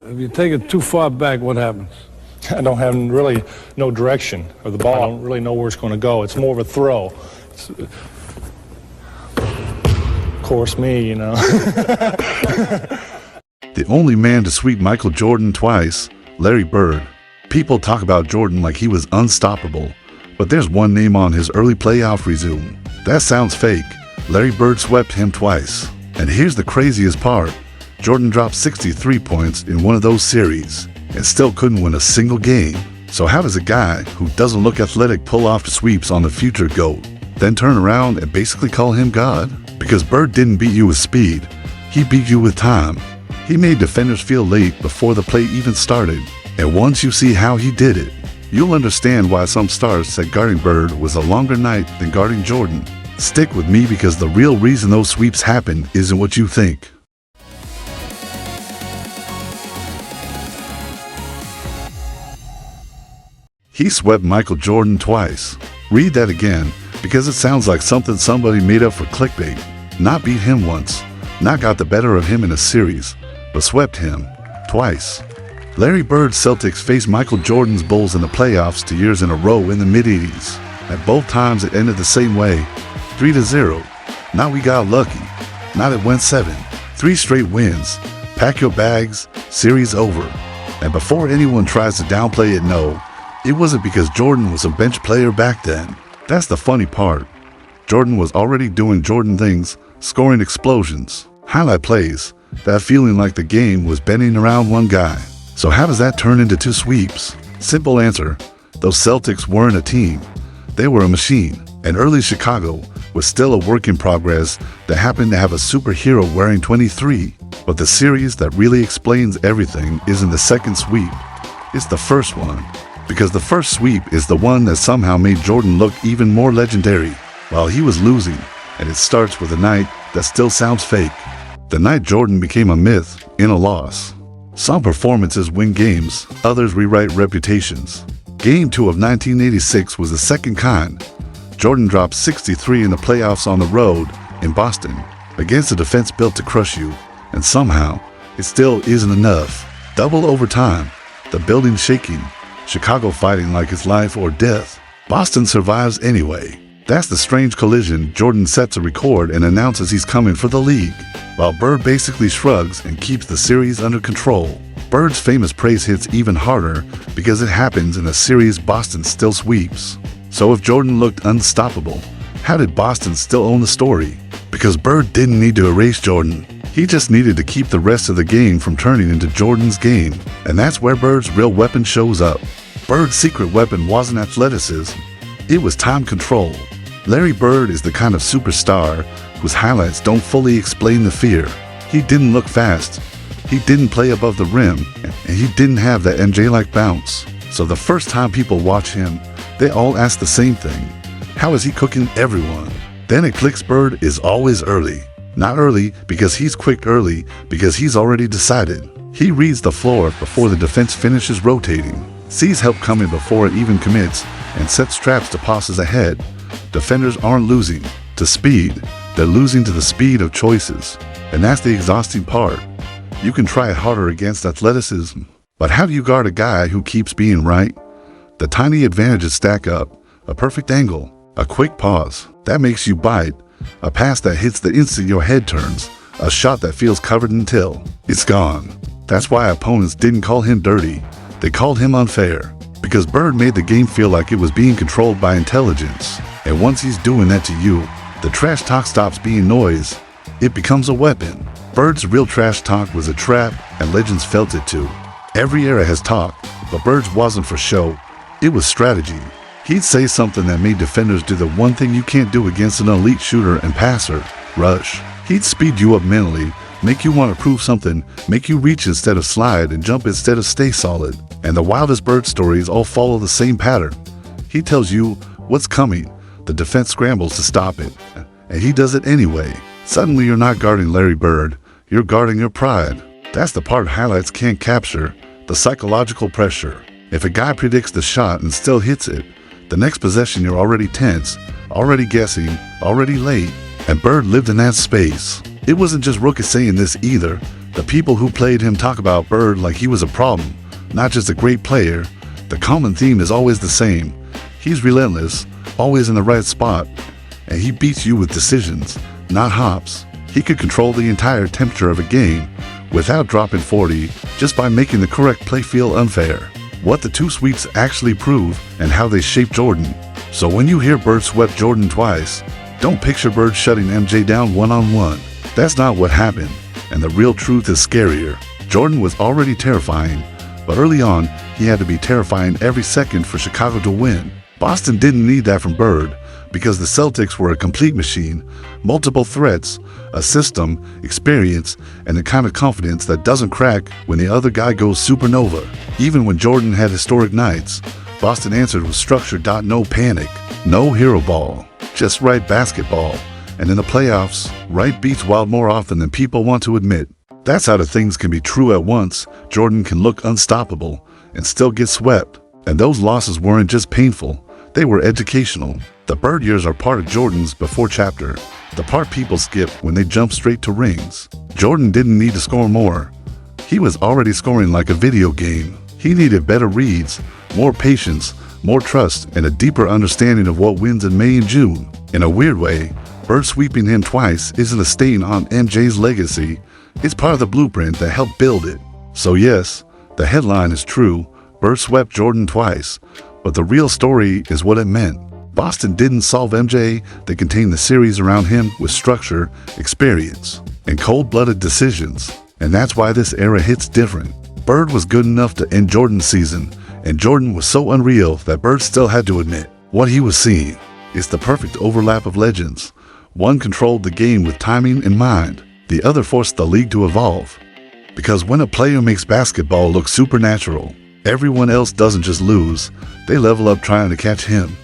If you take it too far back, what happens? I don't have really no direction of the ball. I don't really know where it's going to go. It's more of a throw. Of course, me, you know. The only man to sweep Michael Jordan twice, Larry Bird. People talk about Jordan like he was unstoppable, but there's one name on his early playoff resume. That sounds fake. Larry Bird swept him twice. And here's the craziest part. Jordan dropped 63 points in one of those series and still couldn't win a single game. So how does a guy who doesn't look athletic pull off the sweeps on the future GOAT, then turn around and basically call him God? Because Bird didn't beat you with speed, he beat you with time. He made defenders feel late before the play even started. And once you see how he did it, you'll understand why some stars said guarding Bird was a longer night than guarding Jordan. Stick with me because the real reason those sweeps happen isn't what you think. He swept Michael Jordan twice. Read that again, because it sounds like something somebody made up for clickbait. Not beat him once, not got the better of him in a series, but swept him twice. Larry Bird's Celtics faced Michael Jordan's Bulls in the playoffs 2 years in a row in the mid-80s. At both times it ended the same way, 3-0. Now we got lucky. Not it went 7. 3 straight wins. Pack your bags, series over. And before anyone tries to downplay it, no, it wasn't because Jordan was a bench player back then. That's the funny part. Jordan was already doing Jordan things, scoring explosions, highlight plays, that feeling like the game was bending around one guy. So how does that turn into 2 sweeps? Simple answer, those Celtics weren't a team. They were a machine. And early Chicago was still a work in progress that happened to have a superhero wearing 23. But the series that really explains everything isn't the second sweep. It's the first one. Because the first sweep is the one that somehow made Jordan look even more legendary while he was losing, and it starts with a night that still sounds fake. The night Jordan became a myth in a loss. Some performances win games, others rewrite reputations. Game 2 of 1986 was the second kind. Jordan dropped 63 in the playoffs on the road in Boston against a defense built to crush you, and somehow it still isn't enough. Double overtime, the building shaking, Chicago fighting like it's life or death. Boston survives anyway. That's the strange collision Jordan sets a record and announces he's coming for the league, while Bird basically shrugs and keeps the series under control. Bird's famous praise hits even harder because it happens in a series Boston still sweeps. So if Jordan looked unstoppable, how did Boston still own the story? Because Bird didn't need to erase Jordan. He just needed to keep the rest of the game from turning into Jordan's game. And that's where Bird's real weapon shows up. Bird's secret weapon wasn't athleticism. It was time control. Larry Bird is the kind of superstar whose highlights don't fully explain the fear. He didn't look fast. He didn't play above the rim. And he didn't have that MJ-like bounce. So the first time people watch him, they all ask the same thing. How is he cooking everyone? Then it clicks. Bird is always early. Not early because he's quick, early because he's already decided. He reads the floor before the defense finishes rotating, sees help coming before it even commits, and sets traps to passes ahead. Defenders aren't losing to speed, they're losing to the speed of choices. And that's the exhausting part. You can try harder against athleticism, but how do you guard a guy who keeps being right? The tiny advantages stack up. A perfect angle, a quick pause, that makes you bite. A pass that hits the instant your head turns. A shot that feels covered until it's gone. That's why opponents didn't call him dirty. They called him unfair. Because Bird made the game feel like it was being controlled by intelligence. And once he's doing that to you, the trash talk stops being noise. It becomes a weapon. Bird's real trash talk was a trap, and legends felt it too. Every era has talk, but Bird's wasn't for show. It was strategy. He'd say something that made defenders do the one thing you can't do against an elite shooter and passer, rush. He'd speed you up mentally, make you want to prove something, make you reach instead of slide and jump instead of stay solid. And the wildest Bird stories all follow the same pattern. He tells you what's coming, the defense scrambles to stop it, and he does it anyway. Suddenly you're not guarding Larry Bird, you're guarding your pride. That's the part highlights can't capture, the psychological pressure. If a guy predicts the shot and still hits it, the next possession you're already tense, already guessing, already late, and Bird lived in that space. It wasn't just rookies saying this either. The people who played him talk about Bird like he was a problem, not just a great player. The common theme is always the same. He's relentless, always in the right spot, and he beats you with decisions, not hops. He could control the entire temperature of a game without dropping 40 just by making the correct play feel unfair. What the two sweeps actually prove and how they shape Jordan. So when you hear Bird swept Jordan twice, don't picture Bird shutting MJ down one-on-one. That's not what happened, and the real truth is scarier. Jordan was already terrifying, but early on, he had to be terrifying every second for Chicago to win. Boston didn't need that from Bird because the Celtics were a complete machine, multiple threats, a system, experience, and the kind of confidence that doesn't crack when the other guy goes supernova. Even when Jordan had historic nights, Boston answered with structure. No panic, no hero ball, just right basketball. And in the playoffs, right beats wild more often than people want to admit. That's how the things can be true at once. Jordan can look unstoppable and still get swept. And those losses weren't just painful, they were educational. The Bird years are part of Jordan's before chapter, the part people skip when they jump straight to rings. Jordan didn't need to score more. He was already scoring like a video game. He needed better reads, more patience, more trust, and a deeper understanding of what wins in May and June. In a weird way, Bird sweeping him twice isn't a stain on MJ's legacy. It's part of the blueprint that helped build it. So yes, the headline is true. Bird swept Jordan twice, but the real story is what it meant. Boston didn't solve MJ, they contained the series around him with structure, experience, and cold-blooded decisions. And that's why this era hits different. Bird was good enough to end Jordan's season, and Jordan was so unreal that Bird still had to admit what he was seeing. It's the perfect overlap of legends. One controlled the game with timing in mind. The other forced the league to evolve. Because when a player makes basketball look supernatural, everyone else doesn't just lose, they level up trying to catch him.